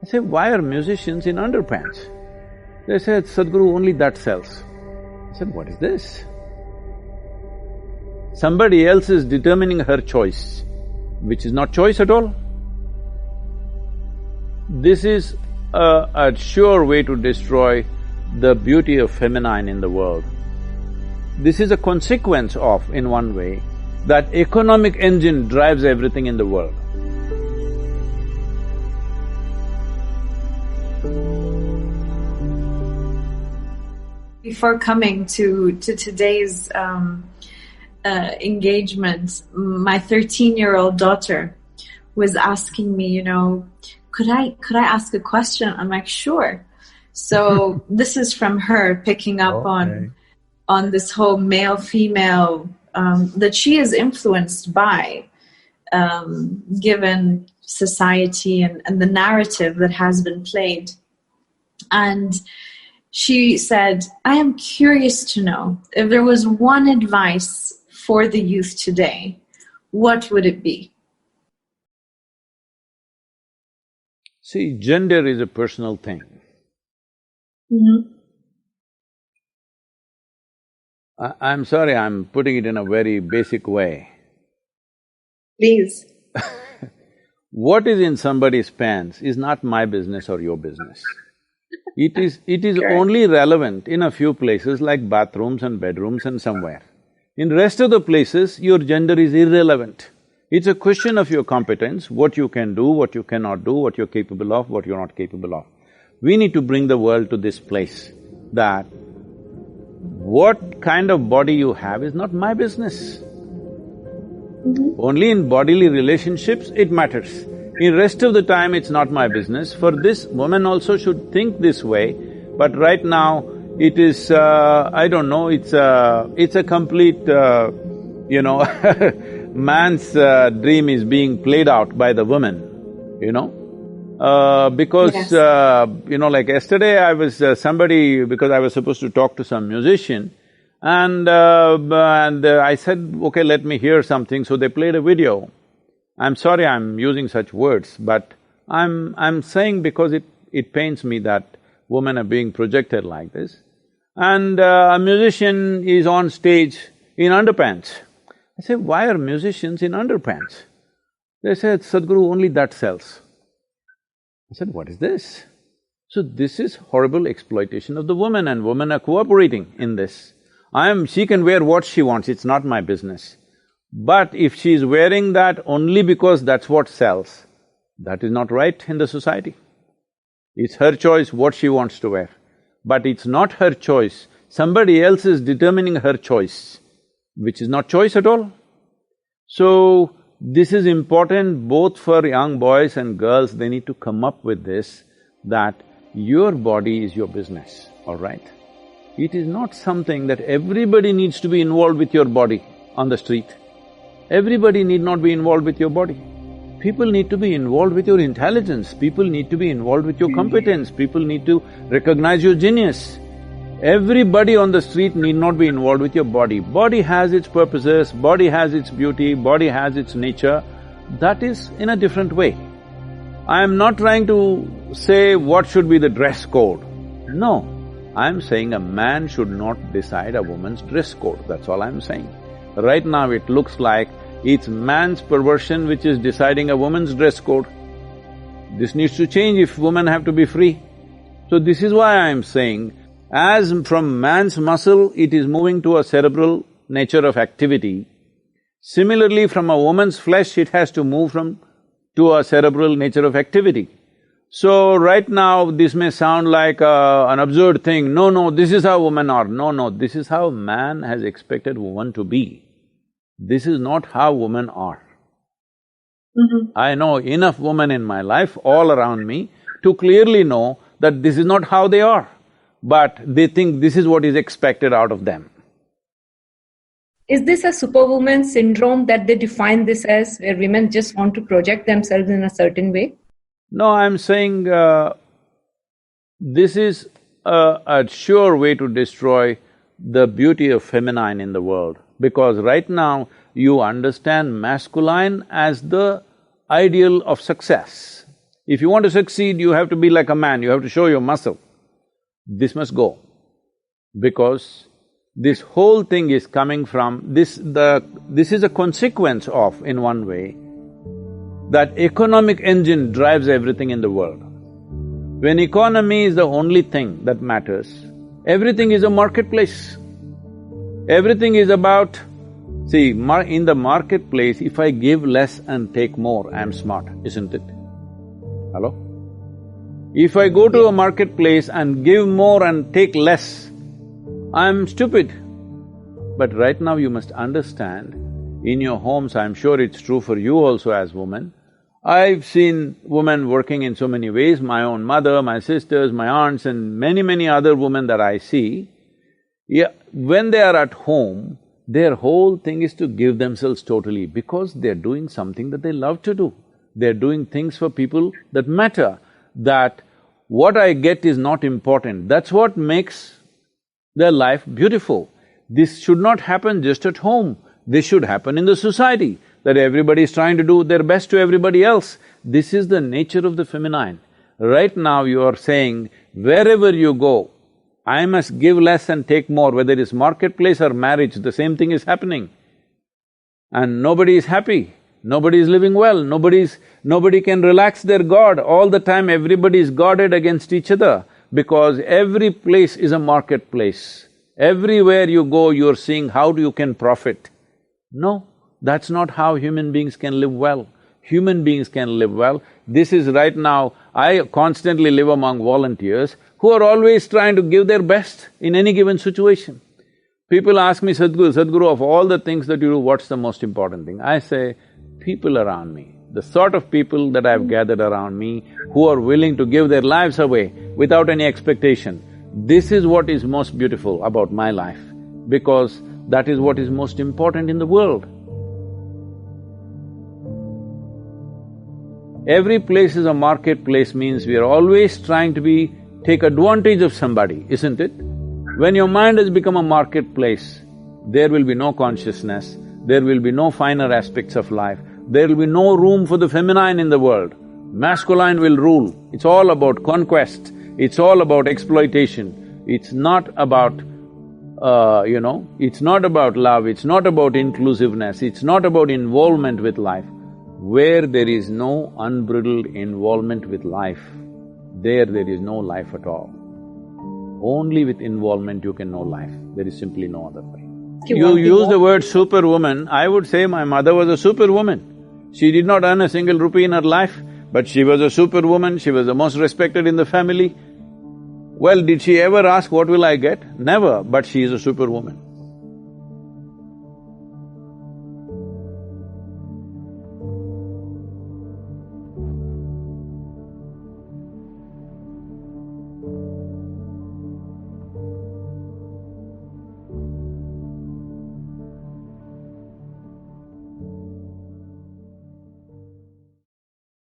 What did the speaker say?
say, why are musicians in underpants? They said, Sadhguru, only that sells. I said, what is this? Somebody else is determining her choice, which is not choice at all. This is a sure way to destroy the beauty of feminine in the world. This is a consequence of, in one way, that economic engine drives everything in the world. Before coming to today's engagement, my 13-year-old daughter was asking me, could I ask a question? I'm like, sure. So this is from her picking up on this whole male-female that she is influenced by, given society and the narrative that has been played. And she said, I am curious to know if there was one advice for the youth today, what would it be? See, gender is a personal thing. Mm-hmm. I'm sorry, I'm putting it in a very basic way. Please. What is in somebody's pants is not my business or your business. It is only relevant in a few places like bathrooms and bedrooms and somewhere. In rest of the places, your gender is irrelevant. It's a question of your competence, what you can do, what you cannot do, what you're capable of, what you're not capable of. We need to bring the world to this place that what kind of body you have is not my business. Mm-hmm. Only in bodily relationships it matters. In rest of the time, it's not my business. For this, women also should think this way, but right now, it is, I don't know, it's a complete, man's dream is being played out by the woman, because, Yes. Like yesterday I was because I was supposed to talk to some musician, and I said, okay, let me hear something, so they played a video. I'm sorry I'm using such words, but I'm saying because it pains me that women are being projected like this. And a musician is on stage in underpants. I say, why are musicians in underpants? They said, Sadhguru, only that sells. I said, what is this? So this is horrible exploitation of the woman, and women are cooperating in this. She can wear what she wants, it's not my business. But if she is wearing that only because that's what sells, that is not right in the society. It's her choice what she wants to wear, but it's not her choice. Somebody else is determining her choice, which is not choice at all. So, this is important both for young boys and girls, they need to come up with this, that your body is your business, all right? It is not something that everybody needs to be involved with your body on the street. Everybody need not be involved with your body. People need to be involved with your intelligence, people need to be involved with your competence, people need to recognize your genius. Everybody on the street need not be involved with your body. Body has its purposes, body has its beauty, body has its nature, that is in a different way. I am not trying to say what should be the dress code. No, I am saying a man should not decide a woman's dress code, that's all I am saying. Right now it looks like it's man's perversion which is deciding a woman's dress code. This needs to change if women have to be free. So this is why I am saying, as from man's muscle it is moving to a cerebral nature of activity, similarly from a woman's flesh it has to move to a cerebral nature of activity. So right now this may sound like an absurd thing, no, this is how women are, no, this is how man has expected woman to be. This is not how women are. Mm-hmm. I know enough women in my life, all around me, to clearly know that this is not how they are, but they think this is what is expected out of them. Is this a superwoman syndrome that they define this as, where women just want to project themselves in a certain way? No, I'm saying this is a sure way to destroy the beauty of feminine in the world. Because right now, you understand masculine as the ideal of success. If you want to succeed, you have to be like a man, you have to show your muscle. This must go, because this whole thing is coming from this is a consequence of, in one way, that economic engine drives everything in the world. When economy is the only thing that matters, everything is a marketplace. Everything is about… See, in the marketplace, if I give less and take more, I'm smart, isn't it? Hello? If I go to a marketplace and give more and take less, I'm stupid. But right now you must understand, in your homes, I'm sure it's true for you also as women, I've seen women working in so many ways, my own mother, my sisters, my aunts and many other women that I see. Yeah, when they are at home, their whole thing is to give themselves totally, because they're doing something that they love to do. They're doing things for people that matter, that what I get is not important. That's what makes their life beautiful. This should not happen just at home, this should happen in the society, that everybody is trying to do their best to everybody else. This is the nature of the feminine. Right now you are saying, wherever you go, I must give less and take more, whether it's marketplace or marriage, the same thing is happening. And nobody is happy, nobody is living well, nobody can relax their guard. All the time everybody is guarded against each other, because every place is a marketplace. Everywhere you go, you're seeing how you can profit. No, that's not how human beings can live well. Human beings can live well. This is right now, I constantly live among volunteers who are always trying to give their best in any given situation. People ask me, Sadhguru, of all the things that you do, what's the most important thing? I say, people around me, the sort of people that I've gathered around me who are willing to give their lives away without any expectation. This is what is most beautiful about my life, because that is what is most important in the world. Every place is a marketplace means we are always trying to take advantage of somebody, isn't it? When your mind has become a marketplace, there will be no consciousness, there will be no finer aspects of life, there will be no room for the feminine in the world. Masculine will rule. It's all about conquest, it's all about exploitation. It's not about, it's not about love, it's not about inclusiveness, it's not about involvement with life. Where there is no unbridled involvement with life, there is no life at all. Only with involvement you can know life, there is simply no other way. You use the word superwoman, I would say my mother was a superwoman. She did not earn a single rupee in her life, but she was a superwoman, she was the most respected in the family. Well, did she ever ask, what will I get? Never, but she is a superwoman.